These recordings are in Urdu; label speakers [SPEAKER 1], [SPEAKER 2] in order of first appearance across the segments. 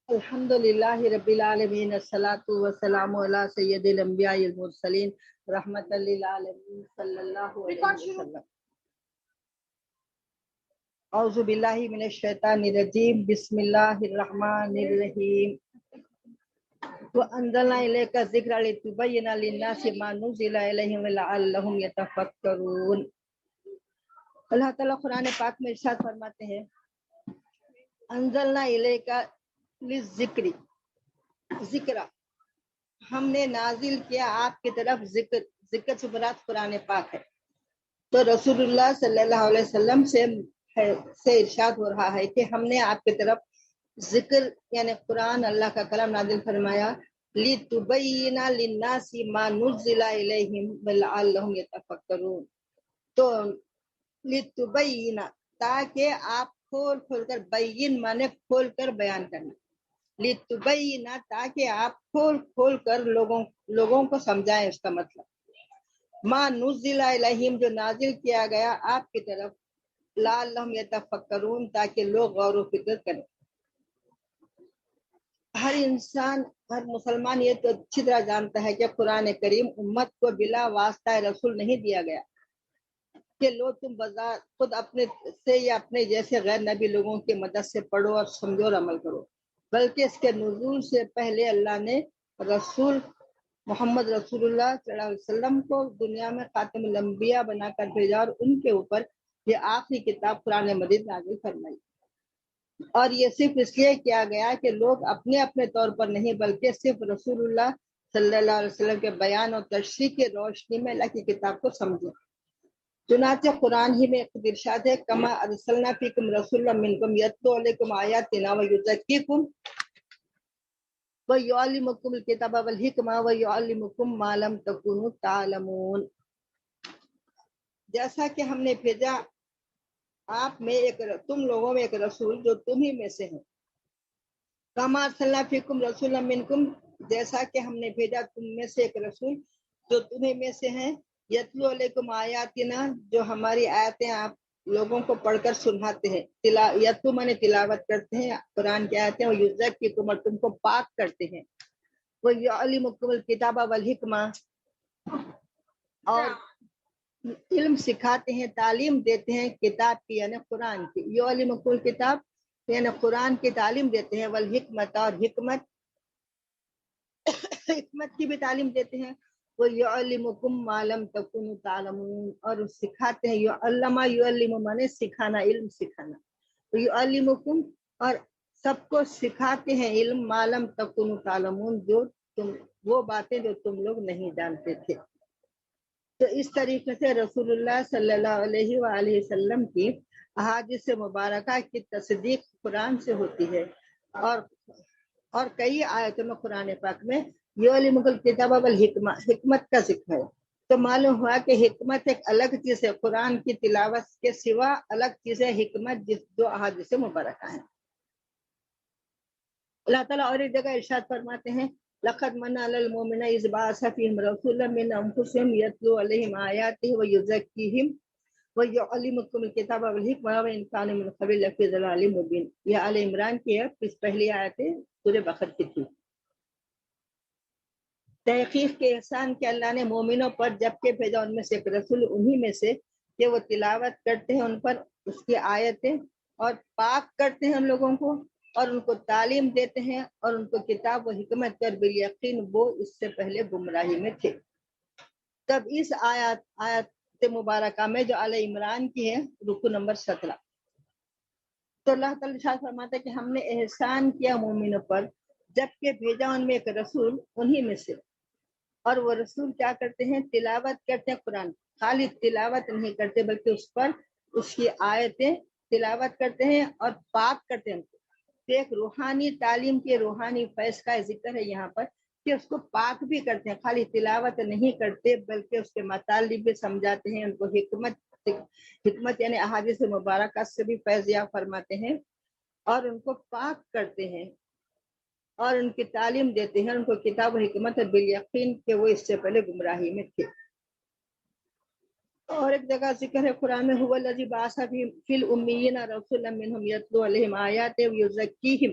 [SPEAKER 1] الحمدللہ رب العالمین الصلاۃ والسلام علی سید الانبیاء المرسلین رحمت للعالمین صلی اللہ علیہ وسلم۔ اعوذ باللہ من الشیطان الرجیم، بسم اللہ الرحمن الرحیم۔ وانزلنا الیک الذکر لتبین للناس ما نزل الیہم لعلہم یتفکرون۔ اللہ تعالیٰ قرآن پاک میں ارشاد فرماتے ہیں، انزلنا الیک للذکر، ذکر ہم نے نازل کیا آپ کی طرف ذکر سے مراد قرآن پاک ہے۔ تو رسول اللہ صلی اللہ علیہ وسلم سے ارشاد ہو رہا ہے کہ ہم نے آپ کی طرف ذکر یعنی قرآن اللہ کا کلام نازل فرمایا، لِتُبَيِّنَ لِلنَّاسِ مَا نُزِّلَ إِلَيْهِمْ لَعَلَّهُمْ يَتَفَكَّرُونَ۔ تو لِتُبَيِّنَ تاکہ آپ کھول کر، بین مانے کھول کر بیان کرنا، لِتُبَيِّنَ تاکہ آپ کھول کر لوگوں کو سمجھائیں اس کا مطلب، ما نزل الیہم جو نازل کیا گیا آپ کی طرف، لعلہم یتفکرون تاکہ لوگ غور و فکر کریں۔ ہر انسان، ہر مسلمان یہ تو اچھی طرح جانتا ہے کہ قرآن کریم امت کو بلا واسطہ رسول نہیں دیا گیا کہ لو تم خود اپنے سے یا اپنے جیسے غیر نبی لوگوں کی مدد سے پڑھو اور سمجھو اور عمل کرو، بلکہ اس کے نزول سے پہلے اللہ نے رسول محمد رسول اللہ صلی اللہ علیہ وسلم کو دنیا میں خاتم الانبیاء بنا کر بھیجا اور ان کے اوپر یہ آخری کتاب قرآن مجید نازل فرمائی۔ اور یہ صرف اس لیے کیا گیا کہ لوگ اپنے اپنے طور پر نہیں بلکہ صرف رسول اللہ صلی اللہ علیہ وسلم کے بیان اور تشریح کی روشنی میں اللہ کی کتاب کو سمجھیں۔ چنانچہ قرآن ہی میں ارشاد ہے، کما ارسلنا فیکم رسولا منکم یتلو علیکم آیاتنا ویزکیکم وَيُعَلِّمُكُمُ الْكِتَابَ وَالْحِکمَةَ وَيُعَلِّمُكُم مَّا لَمْ تَكُونُوا تَعْلَمُونَ۔ جیسا کہ ہم نے بھیجا آپ میں تم لوگوں میں ایک رسول جو تم ہی میں سے ہیں، کما ارسلنا فیکم رسولا منکم جیسا کہ ہم نے بھیجا تم میں سے ایک رسول جو تمہیں میں سے ہیں، یتلو علیکم آیاتنا جو ہماری آیتیں آپ لوگوں کو پڑھ کر سناتے ہیں، یتلو مانے تلاوت کرتے ہیں قرآن کی آیتیں، اور یزکیکم اور تم کو پاک کرتے ہیں، وَيُعَلِّمُكُمُ الْكِتَابَ وَالْحِکْمَةَ اور علم سکھاتے ہیں، تعلیم دیتے ہیں کتاب کی یعنی قرآن کی، یعلمکم الکتاب یعنی قرآن کی تعلیم دیتے ہیں، والحکمت اور حکمت کی بھی تعلیم دیتے ہیں، وَيُعَلِّمُكُم مَّا لَمْ تَكُونُوا تَعْلَمُونَ اور سکھاتے ہیں، یعلم یعلم مانے سکھانا، علم سکھانا، وَيُعَلِّمُكُم اور سب کو سکھاتے ہیں علم، مَا لَمْ تَكُونُوا تَعْلَمُونَ وہ باتیں جو تم لوگ نہیں جانتے تھے۔ تو اس طریقے سے رسول اللہ صلی اللہ علیہ وآلہ وسلم کی احادیث مبارکہ کی تصدیق قرآن سے ہوتی ہے، اور کئی آیتوں میں قرآن پاک میں یعلمک الکتاب والحکمہ حکمت کا ذکر ہے۔ تو معلوم ہوا کہ حکمت ایک الگ چیز ہے، قرآن کی تلاوت کے سوا الگ چیز ہے حکمت، جو احادیث مبارکہ ہیں۔ اللہ تعالیٰ اور ایک جگہ ارشاد فرماتے ہیں، لقد من علی المؤمنین اذ بعث فیہم رسولا من انفسہم یتلو علیہم آیاتہ ویزکیہم ویعلمکم الکتاب والحکمہ وان کانوا من قبل لفی ضلال مبین۔ یہ آل عمران کی ہے، پہلی آیتیں سورہ بقرہ کی تھی۔ تحقیق کے احسان کے اللہ نے مومنوں پر جب کہ بھیجا ان میں سے ایک رسول، انہی میں سے کہ وہ تلاوت کرتے ہیں ان پر اس کی آیتیں، اور پاک کرتے ہیں ان لوگوں کو، اور ان کو تعلیم دیتے ہیں، اور ان کو کتاب و حکمت پر بالیقین وہ اس سے پہلے گمراہی میں تھے۔ تب اس آیت مبارکہ میں جو آل عمران کی ہے، رکو نمبر 17، تو اللہ تعالیٰ ارشاد فرماتا ہے کہ ہم نے احسان کیا مومنوں پر جب کہ بھیجا ان میں ایک رسول انہی میں سے، اور وہ رسول کیا کرتے ہیں، تلاوت کرتے ہیں قرآن، خالی تلاوت نہیں کرتے بلکہ اس پر اس کی آیتیں تلاوت کرتے ہیں اور پاک کرتے ہیں۔ تو ایک روحانی تعلیم کے روحانی فیض کا ذکر ہے یہاں پر کہ اس کو پاک بھی کرتے ہیں، خالی تلاوت نہیں کرتے بلکہ اس کے مطالب بھی سمجھاتے ہیں، ان کو حکمت یعنی احادیث مبارکہ سے بھی فیض یاب فرماتے ہیں، اور ان کو پاک کرتے ہیں اور ان کی تعلیم دیتے ہیں، ان کو کتاب و حکمت بالیقین کہ وہ اس سے پہلے گمراہی میں تھے۔ اور ایک جگہ ذکر ہے قرآن میں، هو الذی بعث فی الامیین رسولا منہم یتلو علیہم آیاتہ ویزکیہم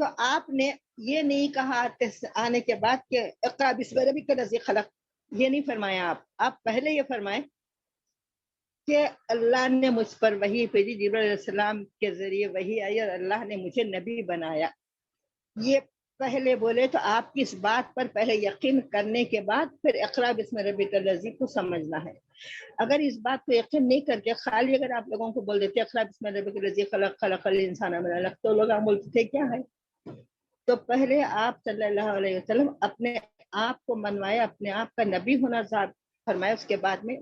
[SPEAKER 1] تو آپ نے یہ نہیں کہا آنے کے بعد کہ اقرا بسم ربک الذی خلق، یہ نہیں فرمایا آپ پہلے یہ فرمائیں کہ اللہ نے مجھ پر وحی بھیجی، جبرائیل علیہ السلام کے ذریعے وحی آئی اور اللہ نے مجھے نبی بنایا، یہ پہلے بولے تو آپ کی اس بات پر پہلے یقین کرنے کے بعد پھر اقرا بسم ربک الذی کو سمجھنا ہے۔ اگر اس بات کو یقین نہیں کر کے خالی اگر آپ لوگوں کو بول دیتے اقرا بسم ربک الذی خلق خلق الانسان من علق، تو لوگ بولتے تھے کیا ہے؟ تو پہلے آپ صلی اللہ علیہ وسلم اپنے آپ کو منوائے، اپنے آپ کا نبی ہونا ذات فرمائے، اس کے بعد میں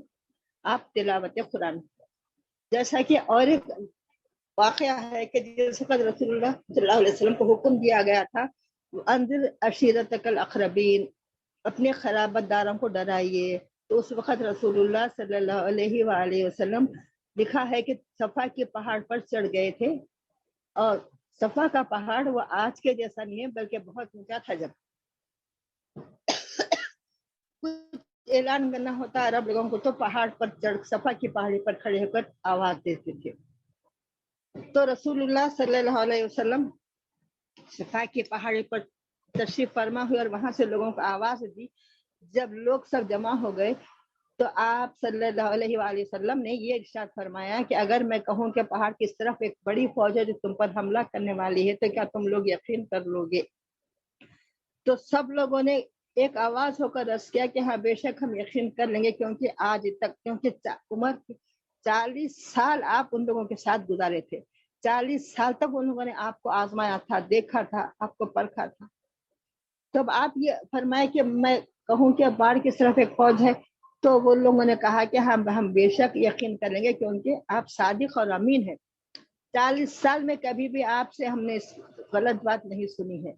[SPEAKER 1] آپ تلاوت قرآن۔ جیسا کہ اور ایک واقعہ ہے کہ جس وقت رسول اللہ صلی اللہ علیہ وسلم کو حکم دیا گیا تھا انذر عشیرتک الاقربین، اپنے قرابت داروں کو ڈرائیے، تو اس وقت رسول اللہ صلی اللہ علیہ وآلہ وسلم لکھا ہے کہ صفا کے پہاڑ پر چڑھ گئے تھے، اور صفا کا پہاڑ وہ آج کے جیسا نہیں ہے بلکہ بہت اونچا تھا۔ جب کچھ اعلان کرنا ہوتا عرب لوگوں کو تو پہاڑ پر چڑھ صفا کی پہاڑی پر کھڑے ہو کر آواز دیتے تھے۔ تو رسول اللہ صلی اللہ علیہ وسلم صفا کی پہاڑی پر تشریف فرما ہوئے اور وہاں سے لوگوں کو آواز دی۔ جب لوگ سب جمع ہو گئے تو آپ صلی اللہ علیہ وآلہ وسلم نے یہ ارشاد فرمایا کہ اگر میں کہوں کہ پہاڑ کی طرف ایک بڑی فوج ہے جو تم پر حملہ کرنے والی ہے تو کیا تم لوگ یقین کر لو گے؟ تو سب لوگوں نے ایک آواز ہو کر رس کیا کہ ہاں بے شک ہم یقین کر لیں گے، کیونکہ آج تک، کیونکہ عمر 40 سال آپ ان لوگوں کے ساتھ گزارے تھے، 40 سال تک ان لوگوں نے آپ کو آزمایا تھا، دیکھا تھا، آپ کو پرکھا تھا۔ تب آپ یہ فرمائے کہ میں کہوں کہ پہاڑ کی طرف ایک فوج ہے، تو وہ لوگوں نے کہا کہ ہم بے شک یقین کر لیں گے، کیونکہ آپ صادق اور امین ہیں، 40 سال میں کبھی بھی آپ سے ہم نے غلط بات نہیں سنی ہے۔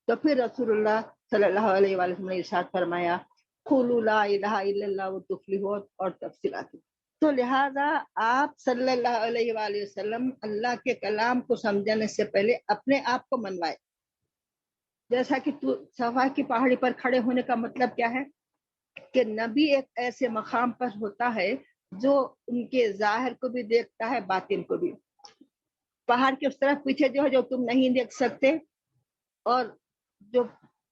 [SPEAKER 1] تو پھر رسول اللہ صلی اللہ علیہ وسلم نے ارشاد فرمایا قولوا لا الہ الا اللہ وتفلحوا، اور تفصیلات۔ تو لہذا آپ صلی اللہ علیہ وآلہ وسلم اللہ کے کلام کو سمجھنے سے پہلے اپنے آپ کو منوائے۔ جیسا کہ صفا کی پہاڑی پر کھڑے ہونے کا مطلب کیا ہے کہ نبی ایک ایسے مقام پر ہوتا ہے جو ان کے ظاہر کو بھی دیکھتا ہے، باطن کو بھی۔ پہاڑ کے اس طرف پیچھے جو ہے جو تم نہیں دیکھ سکتے، اور جو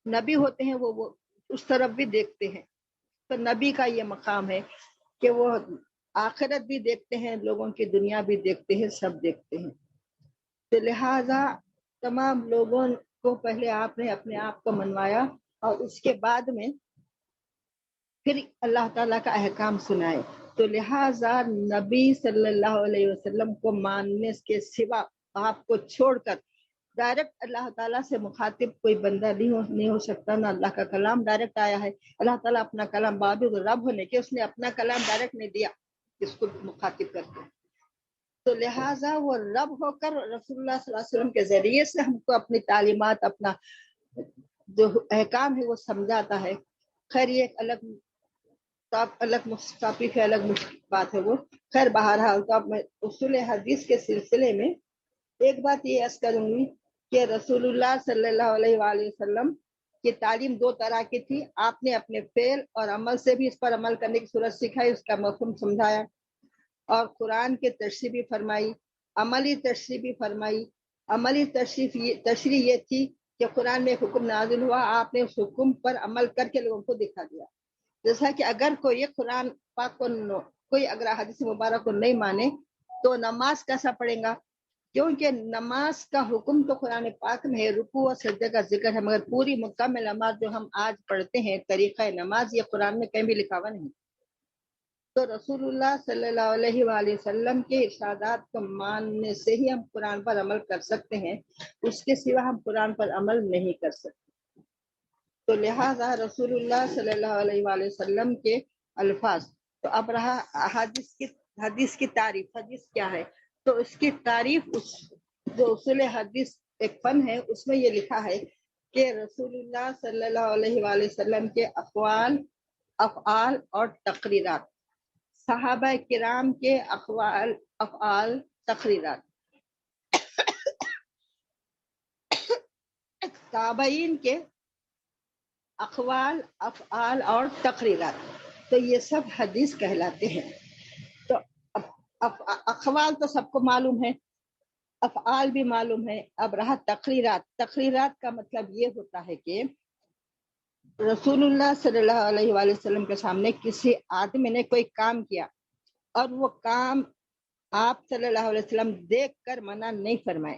[SPEAKER 1] نبی ہوتے ہیں وہ اس طرف بھی دیکھتے ہیں۔ تو نبی کا یہ مقام ہے کہ وہ آخرت بھی دیکھتے ہیں، لوگوں کی دنیا بھی دیکھتے ہیں، سب دیکھتے ہیں۔ تو لہٰذا تمام لوگوں کو پہلے آپ نے اپنے آپ کو منوایا اور اس کے بعد میں پھر اللہ تعالیٰ کا احکام سنائے۔ تو لہٰذا نبی صلی اللہ علیہ وسلم کو ماننے کے سوا آپ کو چھوڑ کر ڈائریکٹ اللہ تعالیٰ سے مخاطب کوئی بندہ نہیں ہو سکتا، نہ اللہ کا کلام ڈائریکٹ آیا ہے۔ اللہ تعالیٰ اپنا کلام باوجود رب ہونے کے اس نے اپنا کلام ڈائریکٹ نہیں دیا اس کو مخاطب کرتے، تو لہٰذا وہ رب ہو کر رسول اللہ صلی اللہ علیہ وسلم کے ذریعے سے ہم کو اپنی تعلیمات، اپنا جو احکام ہے وہ سمجھاتا ہے۔ خیر یہ ایک الگ ٹاپک ہے، الگ بات ہے وہ، خیر بہرحال۔ تو اب میں اصول حدیث کے سلسلے میں ایک بات یہ عرض کروں گی کہ رسول اللہ صلی اللہ علیہ وآلہ وسلم کی تعلیم دو طرح کی تھی۔ آپ نے اپنے فعل اور عمل سے بھی اس پر عمل کرنے کی صورت سکھائی، اس کا مفہوم سمجھایا، اور قرآن کی تشریح بھی فرمائی، عملی تشریح بھی فرمائی۔ عملی تشریح یہ تھی کہ قرآن میں ایک حکم نازل ہوا، آپ نے اس حکم پر عمل کر کے لوگوں کو دکھا دیا۔ جیسا کہ اگر کوئی قرآن پاک کو کوئی اگر حدیث مبارک کو نہیں مانے تو نماز کیسا پڑھے گا؟ کیونکہ نماز کا حکم تو قرآن پاک میں ہے، رکوع و سجدے کا ذکر ہے، مگر پوری مکمل نماز جو ہم آج پڑھتے ہیں، طریقہ نماز، یہ قرآن میں کہیں بھی لکھا ہوا نہیں۔ تو رسول اللہ صلی اللہ علیہ وآلہ وسلم کے ارشادات کو ماننے سے ہی ہم قرآن پر عمل کر سکتے ہیں، اس کے سوا ہم قرآن پر عمل نہیں کر سکتے۔ تو لہٰذا رسول اللہ صلی اللہ علیہ وآلہ وسلم کے الفاظ۔ تو اب رہا حدیث کی تعریف۔ حدیث کیا ہے؟ تو اس کی تعریف جو اصول حدیث ایک فن ہے، اس میں یہ لکھا ہے کہ رسول اللہ صلی اللہ علیہ وآلہ وسلم کے اقوال، افعال اور تقریرات، صحابہ کرام کے اقوال، افعال، تقریرات، تابعین کے اقوال، افعال اور تقریرات، تو یہ سب حدیث کہلاتے ہیں۔ تو اقوال تو سب کو معلوم ہے افعال بھی معلوم ہے. اب رہا تقریرات. تقریرات کا مطلب یہ ہوتا ہے کہ رسول اللہ صلی اللہ علیہ وآلہ وسلم کے سامنے کسی آدمی نے کوئی کام کیا اور وہ کام آپ صلی اللہ علیہ وسلم دیکھ کر منع نہیں فرمائے،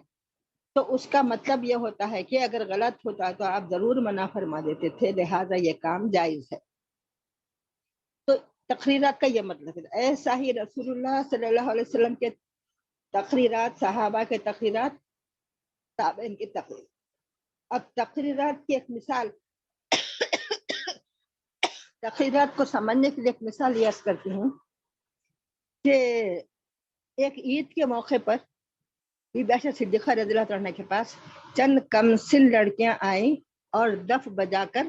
[SPEAKER 1] تو اس کا مطلب یہ ہوتا ہے کہ اگر غلط ہوتا تو آپ ضرور منع فرما دیتے تھے، لہٰذا یہ کام جائز ہے. تو تقریرات کا یہ مطلب ہے. ایسا ہی رسول اللہ صلی اللہ علیہ وسلم کے تقریرات، صحابہ کے تقریرات، تابعین کی تقریر. اب تقریرات کی ایک مثال، تقریرات کو سمجھنے کے لیے ایک مثال یہ عرض کرتی ہوں کہ ایک عید کے موقع پر بی بی عائشہ صدیقہ رضی اللہ عنہ کے پاس چند کمسن لڑکیاں آئیں اور دف بجا کر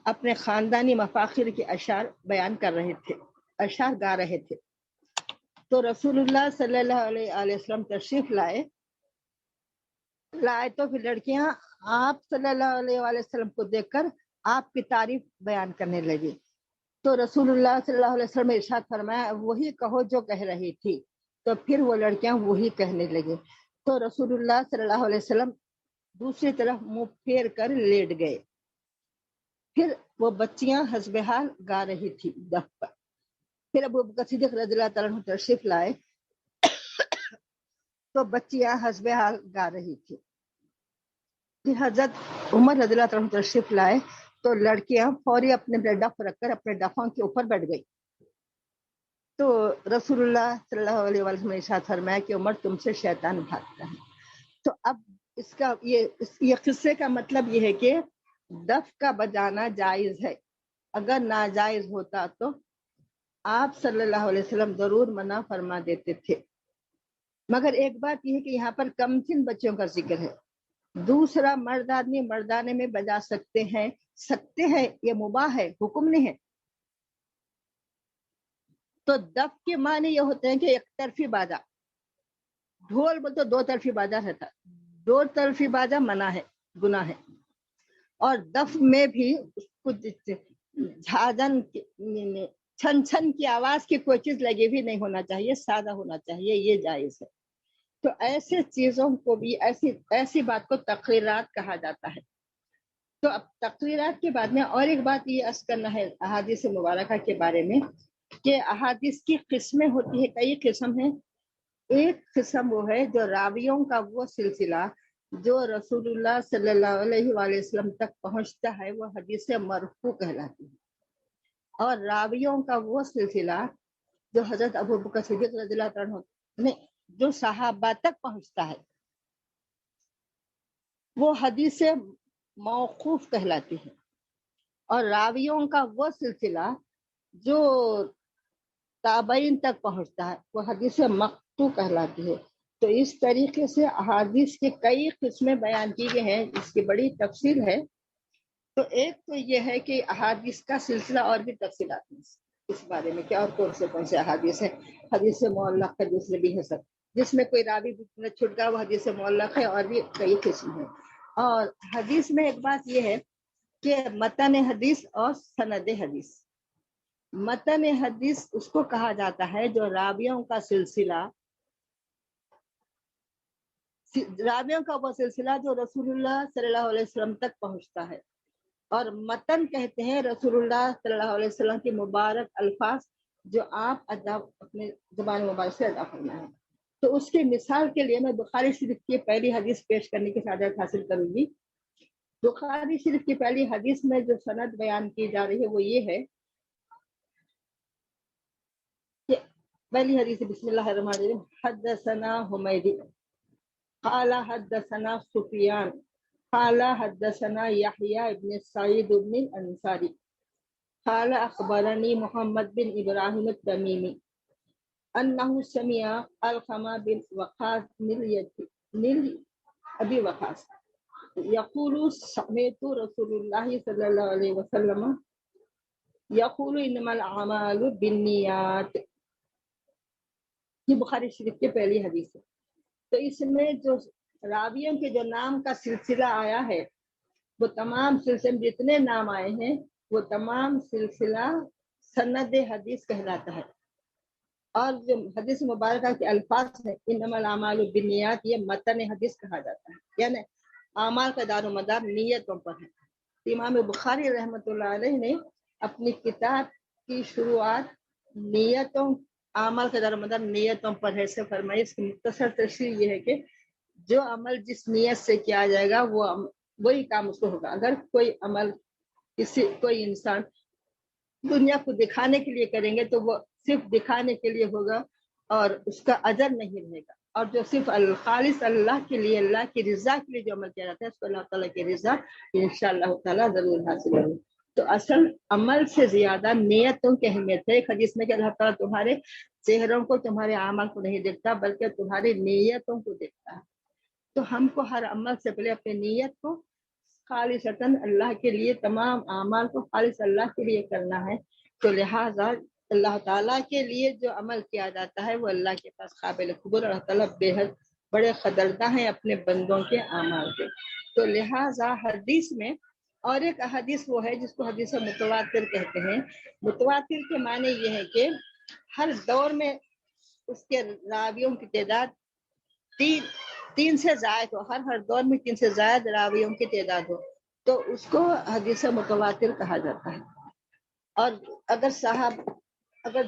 [SPEAKER 1] اپنے خاندانی مفاخر کے اشعار بیان کر رہے تھے، اشعار گا رہے تھے. تو رسول اللہ صلی اللہ علیہ وسلم تشریف لائے تو پھر لڑکیاں آپ صلی اللہ علیہ وسلم کو دیکھ کر آپ کی تعریف بیان کرنے لگی. تو رسول اللہ صلی اللہ علیہ وسلم نے ارشاد فرمایا وہی کہو جو کہہ رہی تھی. تو پھر وہ لڑکیاں وہی کہنے لگے. تو رسول اللہ صلی اللہ علیہ وسلم دوسری طرف منہ پھیر کر لیٹ گئے. پھر وہ بچیاں حسب حال گا رہی تھی دف پر. پھر ابو بکر صدیق رضی اللہ تعالیٰ عنہ تشریف لائے تو بچیاں حسب حال گا رہی تھی. پھر حضرت عمر رضی اللہ تعالیٰ عنہ تشریف لائے تو لڑکیاں فوری اپنے ڈف رکھ کر اپنے ڈفوں کے اوپر بیٹھ گئی. تو رسول اللہ صلی اللہ علیہ وسلم نے ارشاد فرمایا کہ عمر تم سے شیطان بھاگتا ہے. تو اب اس کا یہ قصے کا مطلب یہ ہے کہ دف کا بجانا جائز ہے. اگر ناجائز ہوتا تو آپ صلی اللہ علیہ وسلم ضرور منع فرما دیتے تھے. مگر ایک بات یہ ہے کہ یہاں پر کمسن بچوں کا ذکر ہے. دوسرا مرد آدمی مردانے میں بجا سکتے ہیں، یہ مباح ہے، حکم نہیں ہے. تو دف کے معنی یہ ہوتے ہیں کہ ایک طرفی بازا. ڈھول بول تو دو طرفی بازا رہتا، دو طرفی بازا منع ہے، گناہ ہے. اور دف میں بھی جھاجن چھن چھن کی آواز کی کوئی چیز لگی بھی نہیں ہونا چاہیے، سادہ ہونا چاہیے، یہ جائز ہے. تو ایسے چیزوں کو بھی ایسی بات کو تقریرات کہا جاتا ہے. تو اب تقریرات کے بعد میں اور ایک بات یہ عرض کرنا ہے احادیث مبارکہ کے بارے میں کہ احادیث کی قسمیں ہوتی ہے، کئی قسم ہیں. ایک قسم وہ ہے جو راویوں کا وہ سلسلہ جو رسول اللہ صلی اللہ علیہ وآلہ وسلم تک پہنچتا ہے، وہ حدیث مرفوع کہلاتی ہے. اور راویوں کا وہ سلسلہ جو حضرت ابو بکر صدیق رضی اللہ عنہ نے جو صحابہ تک پہنچتا ہے، وہ حدیث موقوف کہلاتی ہے. اور راویوں کا وہ سلسلہ جو تابعین تک پہنچتا ہے، وہ حدیث مقطوع کہلاتی ہے. تو اس طریقے سے احادیث کی کئی قسمیں بیان کی گئی ہیں، اس کی بڑی تفصیل ہے. تو ایک تو یہ ہے کہ احادیث کا سلسلہ، اور بھی تفصیلات ہیں اس بارے میں کہ اور کون سے احادیث ہیں. حدیث معلق کا دوسرے بھی ہے سب، جس میں کوئی راوی چھٹ گیا وہ حدیث معلق ہے، اور بھی کئی قسم ہیں. اور حدیث میں ایک بات یہ ہے کہ متن حدیث اور سند حدیث. متن حدیث اس کو کہا جاتا ہے جو راویوں کا وہ سلسلہ جو رسول اللہ صلی اللہ علیہ وسلم تک پہنچتا ہے. اور متن کہتے ہیں رسول اللہ صلی اللہ علیہ وسلم کے مبارک الفاظ جو آپ اپنے زبان مبارک سے ادا کرنا ہے. تو اس کی مثال کے لیے میں بخاری شریف کی پہلی حدیث پیش کرنے کی سعادت حاصل کروں گی. بخاری شریف کی پہلی حدیث میں جو سند بیان کی جا رہی ہے وہ یہ ہے کہ پہلی حدیث بسم اللہ الرحمن الرحیم. حدثنا حمیدی قال حدثنا سفیان قال حدثنا یحییٰ ابن سعید بن الانصاری قال اخبرنی محمد بن ابراہیم التمیمی انه سمع علقمہ بن وقاص بن ابی وقاص یقول سمعت رسول اللہ صلی اللہ علیہ وسلم یقول انما الاعمال بالنیات. یہ بخاری شریف کی پہلی حدیث ہے. تو اس میں جو راویوں کے جو نام کا سلسلہ آیا ہے، وہ تمام سلسلے میں جتنے نام آئے ہیں وہ تمام سلسلہ سند حدیث کہلاتا ہے. اور جو حدیث مبارکہ کے الفاظ ہیں انما الاعمال بالنیات، یہ متن حدیث کہا جاتا ہے، یعنی اعمال کا دار و مدار نیتوں پر ہے۔ امام بخاری رحمۃ اللہ علیہ نے اپنی کتاب کی شروعات نیتوں، اعمال کا دار و مدار نیتوں پر ہے سے فرمائی۔ اس کی مختصر تشریح یہ ہے کہ جو عمل جس نیت سے کیا جائے گا وہی کام اس کو ہوگا۔ اگر کوئی عمل کوئی انسان دنیا کو دکھانے کے لیے کریں گے تو وہ صرف دکھانے کے لیے ہوگا اور اس کا اجر نہیں رہے گا، اور جو صرف خالص اللہ کے لیے، اللہ کی رضا کے لیے جو عمل کیا جاتا ہے اس کو اللہ تعالیٰ کی رضا انشاءاللہ تعالیٰ ضرور حاصل ہوگی۔ تو اصل عمل سے زیادہ نیتوں کی اہمیت ہے۔ ایک حدیث میں کہ اللہ تعالیٰ تمہارے چہروں کو، تمہارے اعمال کو نہیں دیکھتا بلکہ تمہاری نیتوں کو دیکھتا ہے۔ تو ہم کو ہر عمل سے پہلے اپنی نیت کو خالصتاً اللہ کے لیے، تمام اعمال کو خالص اللہ کے لیے کرنا ہے۔ تو لہٰذا اللہ تعالیٰ کے لیے جو عمل کیا جاتا ہے وہ اللہ کے پاس قابل قبول، اللہ تعالیٰ بے حد بڑے قدرداں ہیں اپنے بندوں کے اعمال کے۔ تو لہٰذا حدیث میں اور ایک حدیث وہ ہے جس کو حدیث متواتر کہتے ہیں۔ متواتر کے معنی یہ ہے کہ ہر دور میں اس کے راویوں کی تعداد تین سے زائد ہو، ہر دور میں 3 سے زائد راویوں کی تعداد ہو تو اس کو حدیث متواتر کہا جاتا ہے۔ اور اگر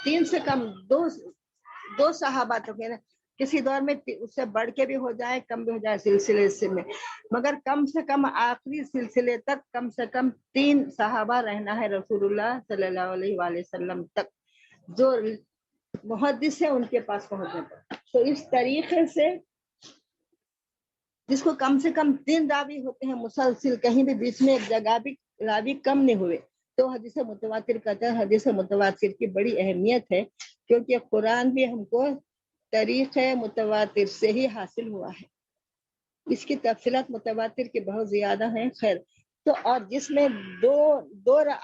[SPEAKER 1] 3 سے کم دو صحابہ تو کہنا کسی دور میں اس سے بڑھ کے بھی ہو جائے، کم بھی ہو جائے سلسلے سے میں، مگر کم سے کم آخری سلسلے تک کم سے کم 3 صحابہ رہنا ہے رسول اللہ صلی اللہ علیہ وآلہ وسلم تک، جو محدث ہے ان کے پاس پہنچنے پر۔ تو اس طریقے سے جس کو کم سے کم 3 راوی ہوتے ہیں مسلسل، کہیں بھی بیچ میں ایک جگہ بھی راوی کم نہیں ہوئے، تو حدیث متواتر کہتے ہیں۔ حدیث متواتر کی بڑی اہمیت ہے کیونکہ قرآن بھی ہم کو طریق متواتر سے ہی حاصل ہوا ہے۔ اس کی تفصیلات متواتر کی بہت زیادہ ہیں۔ خیر، تو اور جس میں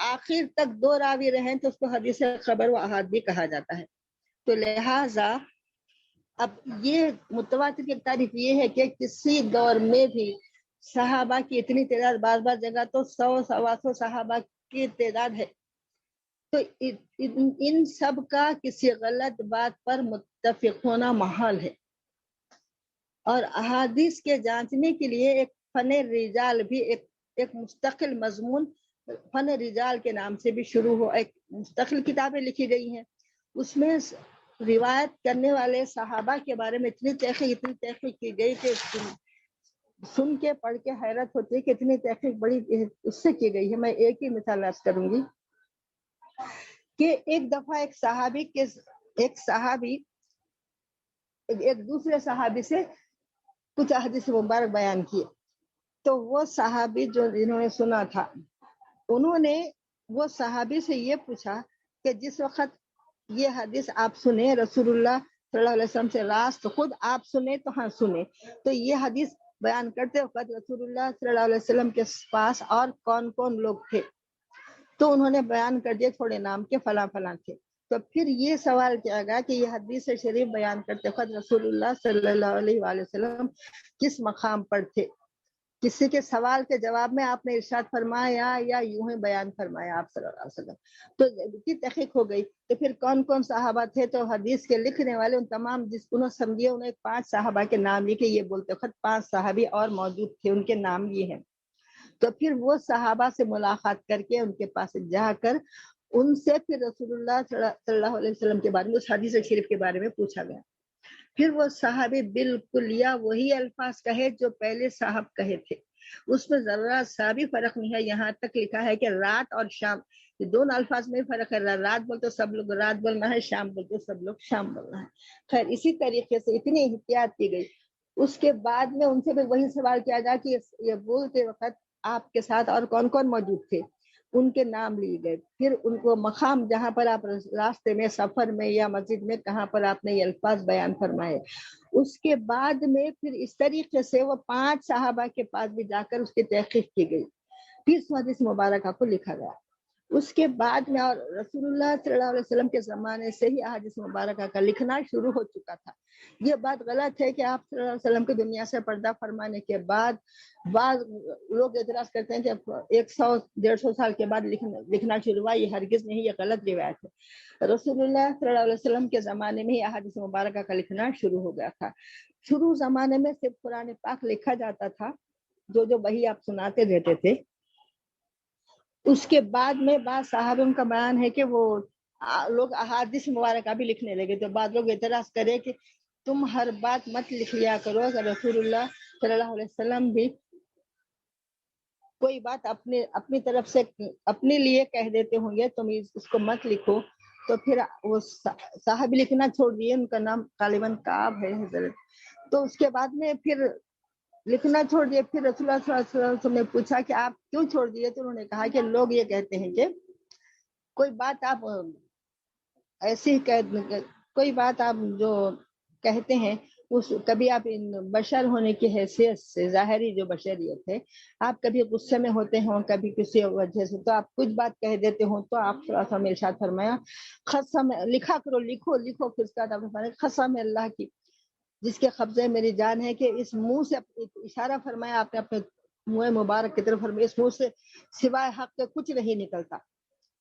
[SPEAKER 1] آخر تک 2 راوی رہیں تو اس کو حدیث خبر و احاد بھی کہا جاتا ہے۔ تو لہٰذا اب یہ متواتر کی تعریف یہ ہے کہ کسی دور میں بھی صحابہ کی اتنی تعداد، بعض جگہ تو 100-125 صحابہ کی تعداد ہے، تو ان سب کا کسی غلط بات پر متفق ہونا محال ہے۔ اور احادیث کے جانچنے کے لیے ایک فن رجال بھی ایک مستقل مضمون فن رجال کے نام سے بھی شروع ہو، ایک مستقل کتابیں لکھی گئی ہیں۔ اس میں روایت کرنے والے صحابہ کے بارے میں اتنی تحقیق کی گئی کہ سن کے پڑھ کے حیرت ہوتی ہے کہ اتنی تحقیق بڑی اس سے کی گئی ہے۔ میں ایک ہی مثال عرض کروں گی کہ ایک دفعہ ایک صحابی ایک دوسرے صحابی سے کچھ احادیث مبارک بیان کیے، تو وہ صحابی جنہوں نے سنا تھا انہوں نے وہ صحابی سے یہ پوچھا کہ جس وقت یہ حدیث آپ سنے رسول اللہ صلی اللہ علیہ وسلم سے راست خود آپ سنے تو ہاں سنے، تو یہ حدیث بیان کرتے وقت رسول اللہ صلی اللہ علیہ وسلم کے پاس اور کون کون لوگ تھے؟ تو انہوں نے بیان کر دیے تھوڑے نام کے فلاں فلاں تھے۔ تو پھر یہ سوال کیا گیا کہ یہ حدیث شریف بیان کرتے وقت رسول اللہ صلی اللہ علیہ وآلہ وسلم کس مقام پر تھے؟ کسی کے سوال کے جواب میں آپ نے ارشاد فرمایا یا یوں ہی بیان فرمایا آپ صلی اللہ علیہ وسلم؟ تو کی تحقیق ہو گئی تو پھر کون کون صحابہ تھے؟ تو حدیث کے لکھنے والے ان تمام انہوں سمجھے، انہیں 5 صحابہ کے نام لکھے، یہ بولتے وقت 5 صحابی اور موجود تھے، ان کے نام یہ ہیں۔ تو پھر وہ صحابہ سے ملاقات کر کے ان کے پاس جا کر ان سے پھر رسول اللہ صلی اللہ علیہ وسلم کے بارے میں، اس حدیث شریف کے بارے میں پوچھا گیا۔ پھر وہ صحابی بالکل یا وہی الفاظ کہے جو پہلے صاحب کہے تھے، اس میں ذرا سا بھی فرق نہیں ہے۔ یہاں تک لکھا ہے کہ رات اور شام، یہ دونوں الفاظ میں فرق ہے، رات بول تو سب لوگ رات بولنا ہے، شام بول تو سب لوگ شام بولنا ہے۔ خیر، اسی طریقے سے اتنی احتیاط کی گئی۔ اس کے بعد میں ان سے بھی وہی سوال کیا جائے کہ یہ بولتے وقت آپ کے ساتھ اور کون کون موجود تھے، ان کے نام لیے گئے۔ پھر ان کو مقام جہاں پر آپ راستے میں، سفر میں یا مسجد میں کہاں پر آپ نے یہ الفاظ بیان فرمائے، اس کے بعد میں پھر اس طریقے سے وہ 5 صحابہ کے پاس بھی جا کر اس کی تحقیق کی گئی، پھر اس حدیث مبارکہ کو لکھا گیا۔ اس کے بعد میں اور رسول اللہ صلی اللہ علیہ وسلم کے زمانے سے ہی احادیث مبارکہ کا لکھنا شروع ہو چکا تھا. یہ بات غلط ہے کہ آپ صلی اللہ علیہ وسلم کی دنیا سے پردہ فرمانے کے بعد بعض لوگ اعتراض کرتے ہیں کہ 100-150 سال کے بعد لکھنا شروع ہوا. یہ ہرگز نہیں, یہ غلط روایت ہے. رسول اللہ صلی اللہ علیہ وسلم کے زمانے میں ہی احادیث مبارکہ کا لکھنا شروع ہو گیا تھا. شروع زمانے میں صرف قرآن پاک لکھا جاتا تھا, جو وہی آپ سناتے رہتے تھے. اس کے بعد میں بعض صحابہ کا بیان ہے کہ وہ لوگ احادیث مبارکہ بھی لکھنے لگے. تو بعض لوگ اعتراض کرے کہ تم ہر بات مت لکھ لیا کرو, اگر رسول اللہ صلی اللہ علیہ وسلم بھی کوئی بات اپنی طرف سے اپنے لیے کہہ دیتے ہوں گے, تم اس کو مت لکھو. تو پھر وہ صحابی لکھنا چھوڑ دیے, ان کا نام غالباً کعب ہے حضرت. تو اس کے بعد میں پھر لکھنا چھوڑ دیے. پھر رسول اللہ صلی اللہ علیہ وسلم نے پوچھا کہ آپ کیوں چھوڑ دیے؟ تو انہوں نے کہا کہ لوگ یہ کہتے ہیں کہ کوئی بات آپ ایسی کوئی بات آپ جو کہتے ہیں اس کبھی آپ بشر ہونے کی حیثیت سے, ظاہری جو بشریت ہے, آپ کبھی غصے میں ہوتے ہوں, کبھی کسی وجہ سے, تو آپ کچھ بات کہہ دیتے ہوں. تو آپ صلی اللہ علیہ وسلم نے ارشاد فرمایا قسم لکھا کرو, لکھو. پھر اس کا قسم اللہ کی جس کے قبضے میری جان ہے کہ اس منہ سے اشارہ فرمایا آپ نے اپنے منہ مبارک کی طرف فرمایا, اس منہ سے سوائے حق کے کچھ نہیں نکلتا.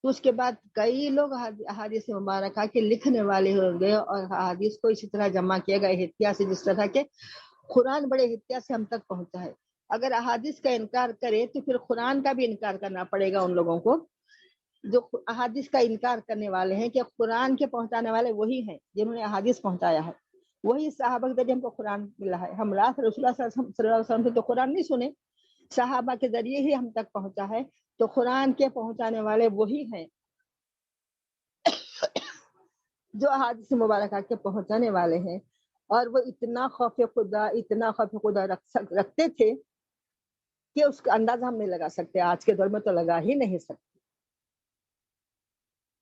[SPEAKER 1] تو اس کے بعد کئی لوگ احادیث مبارکہ کے لکھنے والے ہو گئے اور احادیث کو اسی طرح جمع کیا گیا احتیاط سے, جس طرح کہ قرآن بڑے احتیاط سے ہم تک پہنچا ہے. اگر احادیث کا انکار کرے تو پھر قرآن کا بھی انکار کرنا پڑے گا ان لوگوں کو جو احادیث کا انکار کرنے والے ہیں, کہ قرآن کے پہنچانے والے وہی ہیں جنہوں نے احادیث پہنچایا ہے. وہی صحابہ کے ذریعے ہم کو قرآن ملا ہے. ہم راست رسول اللہ صلی اللہ علیہ وسلم سے تو قرآن نہیں سنے, صحابہ کے ذریعے ہی ہم تک پہنچا ہے. تو قرآن کے پہنچانے والے وہی ہیں جو احادیث مبارکہ کے پہنچانے والے ہیں. اور وہ اتنا خوف خدا رکھتے تھے کہ اس کا اندازہ ہم نہیں لگا سکتے, آج کے دور میں تو لگا ہی نہیں سکتے.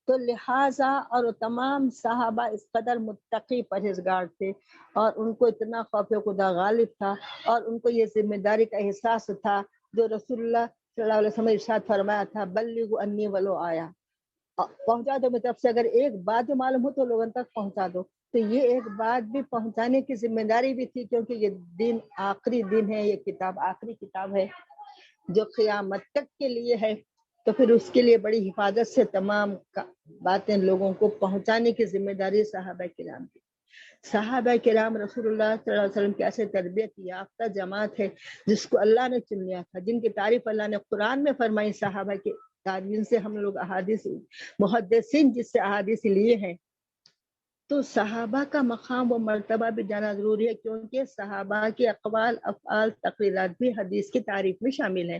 [SPEAKER 1] تو لہٰذا اور تمام صحابہ اس قدر متقی پرہیزگار تھے اور ان کو اتنا خوف خدا غالب تھا اور ان کو یہ ذمہ داری کا احساس تھا جو رسول اللہ صلی اللہ علیہ وسلم نے ارشاد فرمایا تھا, بلغوا انی ولو آیا, پہنچا دو میری طرف سے, اگر ایک بات جو معلوم ہو تو لوگوں تک پہنچا دو. تو یہ ایک بات بھی پہنچانے کی ذمہ داری بھی تھی, کیونکہ یہ دن آخری دن ہے, یہ کتاب آخری کتاب ہے جو قیامت تک کے لیے ہے. تو پھر اس کے لیے بڑی حفاظت سے تمام باتیں لوگوں کو پہنچانے کی ذمہ داری صحابہ کرام کی. صحابہ کرام رسول اللہ صلی اللہ علیہ وسلم کی ایسے تربیت یافتہ جماعت ہے جس کو اللہ نے چن لیا تھا, جن کی تعریف اللہ نے قرآن میں فرمائی. صحابہ کے جن سے ہم لوگ احادیث محدثین جس سے احادیث لیے ہیں, تو صحابہ کا مقام و مرتبہ بھی جانا ضروری ہے, کیونکہ صحابہ کے اقوال افعال تقریرات بھی حدیث کی تعریف میں شامل ہیں,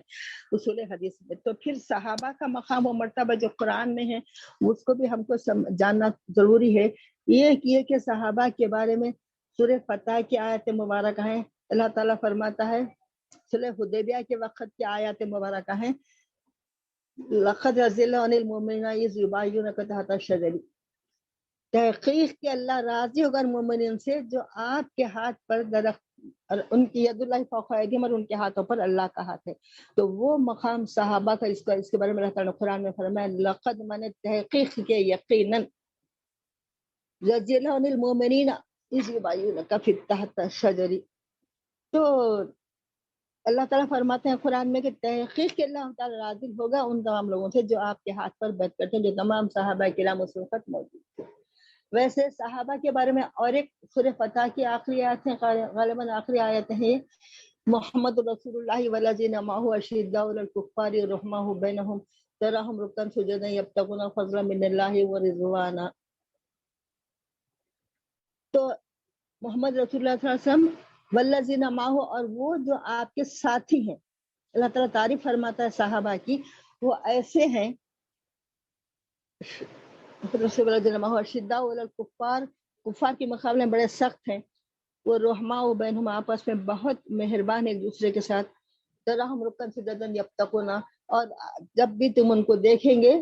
[SPEAKER 1] اصول حدیث میں. تو پھر صحابہ کا مقام و مرتبہ جو قرآن میں ہے اس کو بھی ہم کو جاننا ضروری ہے. یہ کہ صحابہ کے بارے میں سورہ فتح کی آیت مبارکہ ہیں. اللہ تعالیٰ فرماتا ہے سورہ حدیبیہ کے وقت کی آیات مبارکہ ہیں, لقد رضی اللہ عن المؤمنین اذ یبایعونک تحت الشجر, تحقیق کہ اللہ راضی ہوگا مومنین سے جو آپ کے ہاتھ پر درخت, اور ان کی ید اللہ فوق ایدیہم, اور ان کے ہاتھوں پر اللہ کا ہاتھ ہے. تو وہ مقام صحابہ کا اس کے بارے میں اللہ تعالیٰ نے قرآن میں فرمایا لقد من تحقیق کے یقیناً رضی اللہ عن المؤمنین اذ یبایعونک تحت الشجر. تو اللہ تعالیٰ فرماتے ہیں قرآن میں کہ تحقیق کہ اللہ تعالیٰ راضی ہوگا ان تمام لوگوں سے جو آپ کے ہاتھ پر بیعت کرتے ہیں, جو تمام صحابہ کرام اس وقت موجود تھے. ویسے صحابہ کے بارے میں اور ایک سورہ فتح کی آخری آیت ہے, غالباً آخری آیت ہے, محمد رسول اللہ والذین معہ اشداء علی الکفار رحماء بینہم تراہم رکعا سجدا یبتغون فضلا من اللہ ورضوانا. تو محمد رسول اللہ صلی اللہ علیہ وسلم والذین معہ, اور وہ جو آپ کے ساتھی ہیں. اللہ تعالیٰ تعریف فرماتا ہے صحابہ کی, وہ ایسے ہیں کفار کے مقابلے میں بڑے سخت ہیں, وہ رحماء بینہم آپس میں بہت مہربان ایک دوسرے کے ساتھ. تراہم رکعا سجدا یبتغون, اور جب بھی تم ان کو دیکھیں گے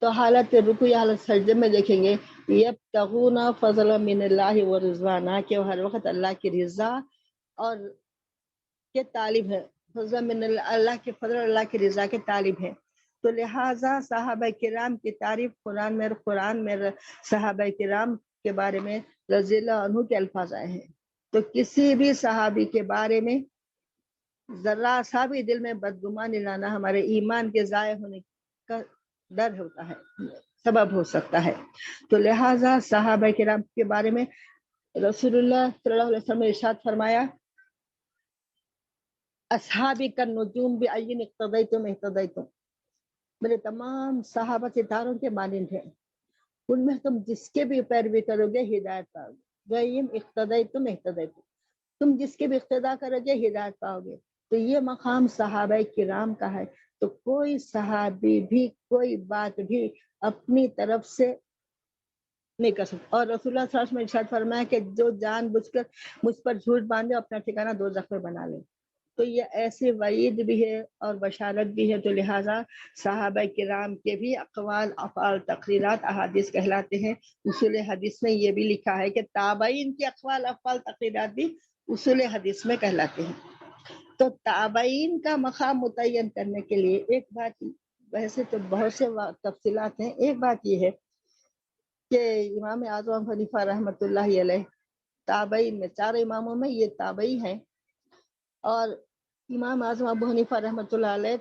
[SPEAKER 1] تو حالت رکوع یا حالت سجدے میں دیکھیں گے, یبتغون فضلا من اللہ ورضوانا, کہ وہ ہر وقت اللہ کی رضا اور کے طالب ہے. فضلا من اللہ کے فضل, اللہ کی رضا کے طالب ہے. تو لہٰذا صحابہ کرام کی تعریف قرآن میں صحابہ کرام کے بارے میں رضی اللہ عنہ کے الفاظ آئے ہیں. تو کسی بھی صحابی کے بارے میں ذرا سا بھی دل میں بدگمانی لانا ہمارے ایمان کے ضائع ہونے کا ڈر ہوتا ہے، سبب ہو سکتا ہے. تو لہٰذا صحابہ کرام کے بارے میں رسول اللہ صلی اللہ علیہ وسلم نے ارشاد فرمایا، اصحابی کالنجوم بأی اقتدیتم اہتدیتم، میرے تمام صحابہ ستاروں کے مانند ہیں، ان میں تم جس کے بھی پیروی کرو گے ہدایت پاؤ گے. بأیم اقتدیتم اہتدیتم، تم جس کے بھی اقتدا کرو گے ہدایت پاؤ گے. تو یہ مقام صحابہ کرام کا ہے. تو کوئی صحابی بھی کوئی بات بھی اپنی طرف سے نہیں کر سکتا. اور رسول اللہ صلی اللہ علیہ وسلم نے ارشاد فرمایا کہ جو جان بوجھ کر مجھ پر جھوٹ باندھے اپنا ٹھکانہ دوزخ میں بنا لے. تو یہ ایسی وعید بھی ہے اور بشارت بھی ہے. تو لہٰذا صحابہ کرام کے بھی اقوال، افعال، تقریرات احادیث کہلاتے ہیں. اصول حدیث میں یہ بھی لکھا ہے کہ تابعین کے اقوال، افعال، تقریرات بھی اصول حدیث میں کہلاتے ہیں. تو تابعین کا مقام متعین کرنے کے لیے ایک بات، ویسے تو بہت سے تفصیلات ہیں، ایک بات یہ ہے کہ امام اعظم ابو حنیفہ رحمۃ اللہ علیہ تابعین میں، چار اماموں میں یہ تابعی ہیں. اور امام اعظم ابو حنیفہ رحمۃ اللہ علیہ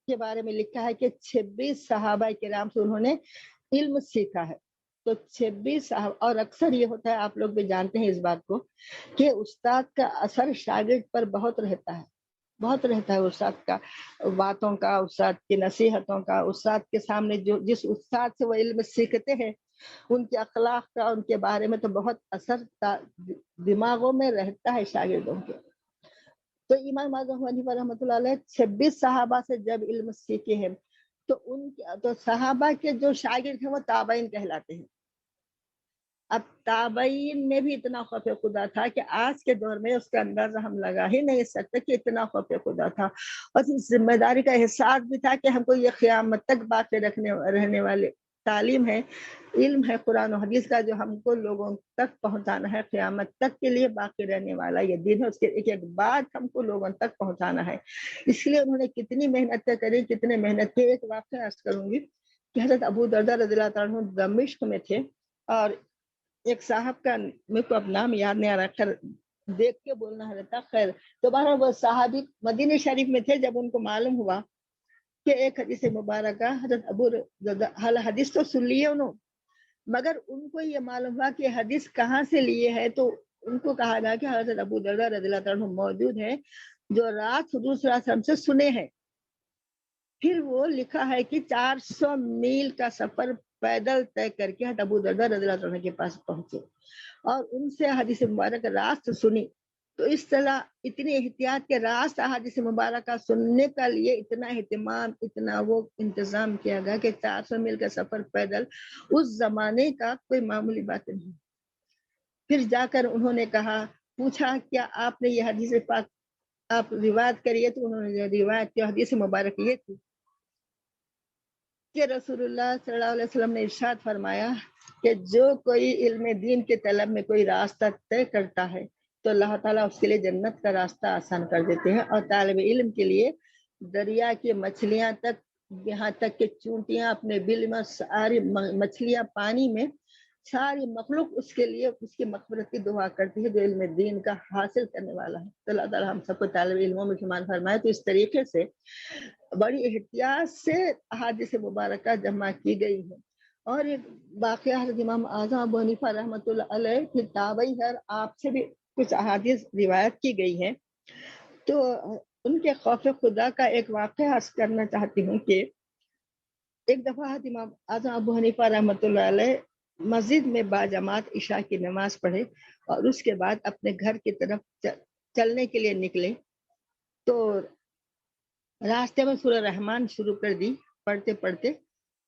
[SPEAKER 1] کے بارے میں لکھا ہے کہ 26 صحابہ کرام سے انہوں نے علم سیکھا ہے. تو 26 صحابہ، اور اکثر یہ ہوتا ہے، آپ لوگ بھی جانتے ہیں اس بات کو، کہ استاد کا اثر شاگرد پر بہت رہتا ہے، بہت رہتا ہے. استاد کا باتوں کا، استاد کی نصیحتوں کا، استاد کے سامنے جس استاد سے وہ علم سیکھتے ہیں ان کے اخلاق کا، ان کے بارے میں تو بہت اثر دماغوں میں رہتا ہے شاگردوں کے. تو امام اعظم حنیفہ رحمۃ اللہ علیہ 26 صحابہ سے جب علم سیکھے ہیں تو صحابہ کے جو شاگرد ہیں وہ تابعین کہلاتے ہیں. اب تابعین میں بھی اتنا خوف خدا تھا کہ آج کے دور میں اس کا اندازہ ہم لگا ہی نہیں سکتے کہ اتنا خوف خدا تھا. اور اس ذمہ داری کا احساس بھی تھا کہ ہم کو یہ قیامت تک باقی رہنے والے تعلیم ہے، علم ہے قرآن و حدیث کا، جو ہم کو لوگوں تک پہنچانا ہے. قیامت تک کے لیے باقی رہنے والا یہ دین ہے، اس کے ایک بات ہم کو لوگوں تک پہنچانا ہے. اس لیے انہوں نے کتنی محنتیں کری، کتنے محنت کی. ایک واقعہ عرض کروں گی کہ حضرت ابو درداء رضی اللہ تعالیٰ عنہ دمشق میں تھے، اور ایک صاحب کا میرے کو اب نام یاد نہیں آ رہا، خیر دیکھ کے بولنا رہتا، خیر دوبارہ وہ صحابی مدینہ شریف میں تھے. جب ان کو معلوم ہوا کہ ایک حدیث مبارکہ حضرت ابو حدیث تو سن لیے انہوں، مگر ان کو یہ معلوم ہوا کہ حدیث کہاں سے لیے ہے. تو ان کو کہا گیا کہ حضرت ابو درداء رضی اللہ تعالیٰ عنہ موجود ہے جو رات حضور صلی اللہ علیہ وسلم سے سنے ہیں. پھر وہ لکھا ہے کہ 400 میل کا سفر پیدل طے کر کے حضرت ابو درداء رضی اللہ عنہ کے پاس پہنچے اور ان سے حدیث مبارک راست سنی. تو اس طرح اتنی احتیاط کے راست حدیث مبارکہ سننے کا لیے اتنا اہتمام، اتنا وہ انتظام کیا گیا کہ 400 میل کا سفر پیدل اس زمانے کا کوئی معمولی بات نہیں. پھر جا کر انہوں نے کہا، پوچھا کیا آپ نے یہ حدیث پاک آپ روایت کریے؟ تو انہوں نے روایت کی حدیث مبارک یہ تھی کہ رسول اللہ صلی اللہ علیہ وسلم نے ارشاد فرمایا کہ جو کوئی علم دین کے طلب میں کوئی راستہ طے کرتا ہے تو اللہ تعالیٰ اس کے لیے جنت کا راستہ آسان کر دیتے ہیں. اور طالب علم کے لیے دریا کی مچھلیاں تک، یہاں تک کہ چونٹیاں اپنے بل میں، ساری مچھلیاں پانی میں، ساری مخلوق اس کے لیے اس کی مغفرت کی دعا کرتی ہے جو علم دین کا حاصل کرنے والا ہے. تو اللہ تعالیٰ ہم سب کو طالب علموں میں شمار فرمائے. تو اس طریقے سے بڑی احتیاط سے احادیث مبارکہ جمع کی گئی ہے. اور ایک واقعہ حضرت امام اعظم ابو حنیفہ رحمۃ اللہ علیہ کی تابعی ہے، آپ سے بھی کچھ احادیث روایت کی گئی ہے. تو ان کے خوف خدا کا ایک واقعہ عرض کرنا چاہتی ہوں کہ ایک دفعہ حضرت امام اعظم ابو حنیفہ رحمۃ اللہ علیہ مسجد میں باجماعت عشاء کی نماز پڑھے اور اس کے بعد اپنے گھر کی طرف چلنے کے لیے نکلے. تو راستے میں سورہ رحمان شروع کر دی پڑھتے پڑھتے.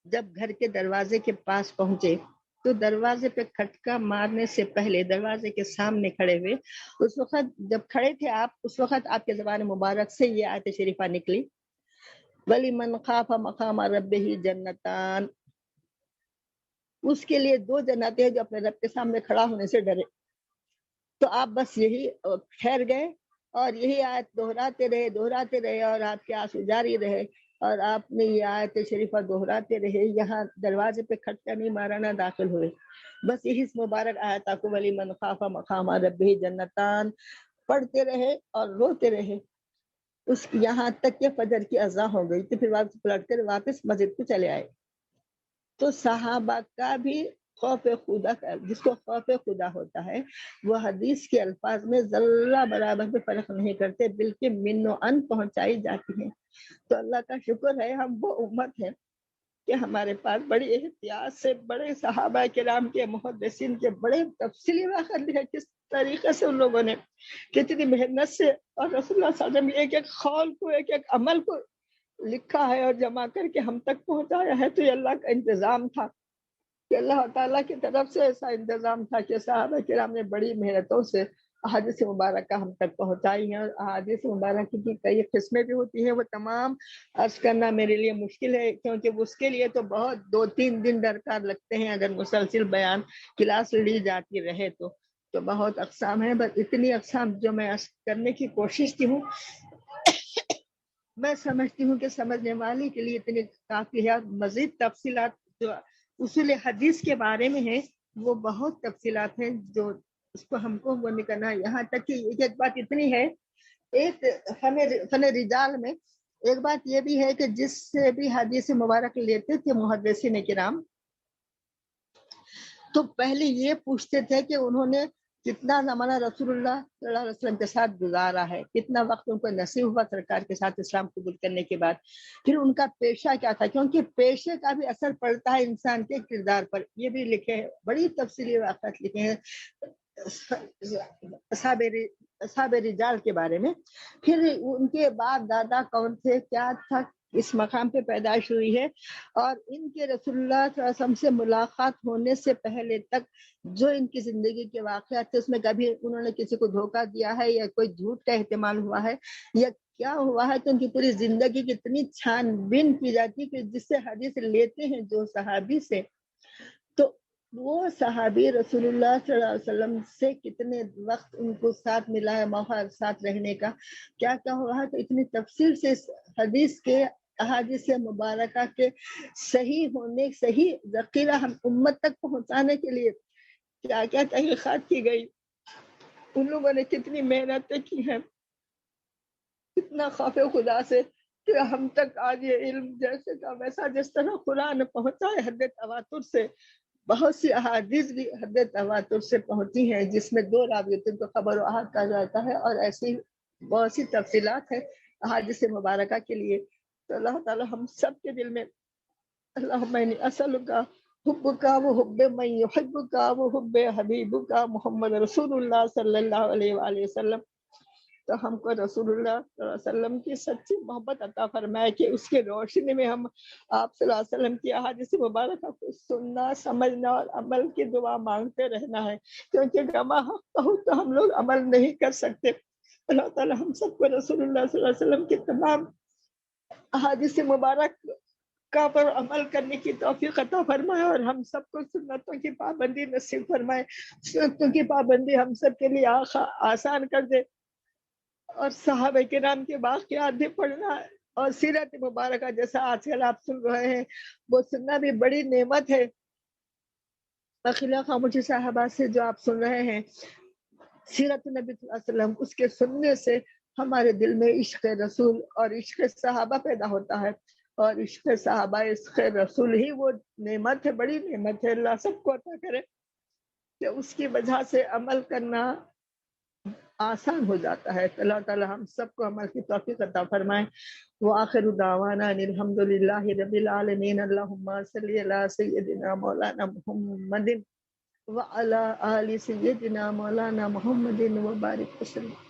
[SPEAKER 1] جب گھر کے دروازے کے پاس پہنچے تو دروازے پہ کھٹکا مارنے سے پہلے دروازے کے سامنے کھڑے ہوئے. اس وقت جب کھڑے تھے آپ، اس وقت آپ کے زبان مبارک سے یہ آیت شریفہ نکلی، وَلِمَنْ خَافَ مَقَامَ رَبِّهِ جَنَّتَانِ، اس کے لیے 2 جنتیں ہیں جو اپنے رب کے سامنے کھڑا ہونے سے ڈرے. تو آپ بس یہی ٹھہر گئے اور یہی آیت دہراتے رہے اور آپ کے آنسو جاری رہے اور آپ نے یہ آیت شریفہ دہراتے رہے، یہاں دروازے پہ کھٹکا نہیں مارا نہ داخل ہوئے، بس یہی مبارک آیت آپ ولی من خاف مقام ربہ جنتان پڑھتے رہے اور روتے رہے اس یہاں تک کہ فجر کی اذان ہو گئی، تو پھر واپس پلٹ کر واپس مسجد کو چلے آئے۔ تو صحابہ کا بھی خوف خدا کا، جس کو خوف خدا ہوتا ہے وہ حدیث کے الفاظ میں ذرہ برابر بھی فرق نہیں کرتے، بلکہ من و ان پہنچائی جاتی ہیں۔ تو اللہ کا شکر ہے ہم وہ امت ہیں کہ ہمارے پاس بڑی احتیاط سے بڑے صحابہ کرام کے محدثین کے بڑے تفصیلی واقعات ہے، کس طریقے سے ان لوگوں نے کتنی محنت سے اور رسول اللہ صلی اللہ علیہ وسلم ایک ایک قول کو ایک ایک عمل کو لکھا ہے اور جمع کر کے ہم تک پہنچایا ہے۔ تو یہ اللہ کا انتظام تھا کہ اللہ تعالیٰ کی طرف سے ایسا انتظام تھا کہ صحابہ کرام نے بڑی محنتوں سے احادیث مبارکہ ہم تک پہنچائی ہیں، اور احادیث مبارکہ کی کئی قسمیں بھی ہوتی ہیں، وہ تمام عرض کرنا میرے لیے مشکل ہے، کیونکہ اس کے لیے تو بہت 2-3 دن درکار لگتے ہیں اگر مسلسل بیان کلاس لی جاتی رہے تو بہت اقسام ہیں، بس اتنی اقسام جو میں عرض کرنے کی کوشش کی ہوں میں سمجھتی ہوں کہ سمجھنے والی کے لیے اتنی کافی ہے۔ مزید تفصیلات جو اصول حدیث کے بارے میں ہے وہ بہت تفصیلات ہیں جو اس کو ہم کو وہ نہیں کرنا، یہاں تک کہ ایک بات اتنی ہے، ایک فن رجال میں ایک بات یہ بھی ہے کہ جس سے بھی حدیث مبارک لیتے تھے محدثین کرام تو پہلے یہ پوچھتے تھے کہ انہوں نے کتنا زمانہ رسول اللہ صلی اللہ علیہ وسلم کے ساتھ گزارا ہے، کتنا وقت ان کو نصیب ہوا سرکار کے ساتھ اسلام قبول کرنے کے بعد، پھر ان کا پیشہ کیا تھا، کیونکہ پیشے کا بھی اثر پڑتا ہے انسان کے کردار پر، یہ بھی لکھے ہیں، بڑی تفصیلی واقعات لکھے ہیں اصحاب رجال کے بارے میں۔ پھر ان کے باپ دادا کون تھے، کیا تھا، اس مقام پہ پیدائش ہوئی ہے، اور ان کے رسول اللہ صلی اللہ علیہ وسلم سے ملاقات ہونے سے پہلے تک جو ان کی زندگی کے واقعات تھے اس میں کبھی انہوں نے کسی کو دھوکہ دیا ہے یا کوئی جھوٹ کا احتمال ہوا ہے یا کیا ہوا ہے، تو ان کی پوری زندگی کی اتنی چھان بین کی جاتی ہے کہ جس سے حدیث لیتے ہیں جو صحابی سے، تو وہ صحابی رسول اللہ صلی اللہ علیہ وسلم سے کتنے وقت ان کو ساتھ ملا ہے، موقع ساتھ رہنے کا، کیا کیا ہوا ہے، تو اتنی تفصیل سے حدیث کے احادیث مبارکہ کے صحیح ہونے، صحیح ذخیرہ ہم امت تک پہنچانے کے لیے کیا کیا تحقیقات کی گئی، ان لوگوں نے کتنی محنتیں کی ہیں، کتنا خوف خدا سے کہ ہم تک آج یہ علم جیسے کا ویسا جس طرح قرآن پہنچا ہے حد تواتر سے، بہت سی احادیث بھی حد تواتر سے پہنچی ہیں جس میں 2 راویوں کو خبر و احاد کہا جاتا ہے، اور ایسی بہت سی تفصیلات ہیں احادیث مبارکہ کے لیے۔ تو اللہ تعالی ہم سب کے دل میں اللہم انی اسألک حبک و حب من یحبک و حب حبیبک محمد رسول اللہ صلی اللہ علیہ وآلہ وسلم، تو ہم کو رسول اللہ صلی اللہ علیہ وسلم کی سچی محبت عطا فرمائے کہ اس کے روشنی میں ہم آپ صلی اللہ علیہ وسلم کی احادیث مبارکہ کو سننا، سمجھنا اور عمل کی دعا مانگتے رہنا ہے، کیونکہ گما حق کہوں تو ہم لوگ عمل نہیں کر سکتے۔ اللہ تعالی ہم سب کو رسول اللہ صلی اللہ علیہ وسلم کی تمام احادیث مبارک کا پر عمل کرنے کی توفیق عطا فرمائے، اور ہم سب کو سنتوں کی پابندی نصیب فرمائے، سنتوں کی پابندی ہم سب کے لیے آسان کر دے، اور صحابہ کرام کے واقعات بھی پڑھنا اور سیرت مبارکہ جیسا آج کل آپ سن رہے ہیں وہ سننا بھی بڑی نعمت ہے۔ بخیلا خاموشی صاحبہ سے جو آپ سن رہے ہیں سیرت نبی صلی اللہ علیہ وسلم، اس کے سننے سے ہمارے دل میں عشق رسول اور عشق صحابہ پیدا ہوتا ہے، اور عشق صحابہ عشق رسول ہی وہ نعمت ہے، بڑی نعمت ہے، اللہ سب کو عطا کرے کہ اس کی وجہ سے عمل کرنا آسان ہو جاتا ہے۔ اللہ تعالی ہم سب کو عمل کی توفیق عطا فرمائے۔ وآخر دعوانا ان الحمد للہ رب العالمین، اللہم صلی علی سیدنا مولانا محمد وعلی آل سیدنا مولانا محمد وبارک وسلم۔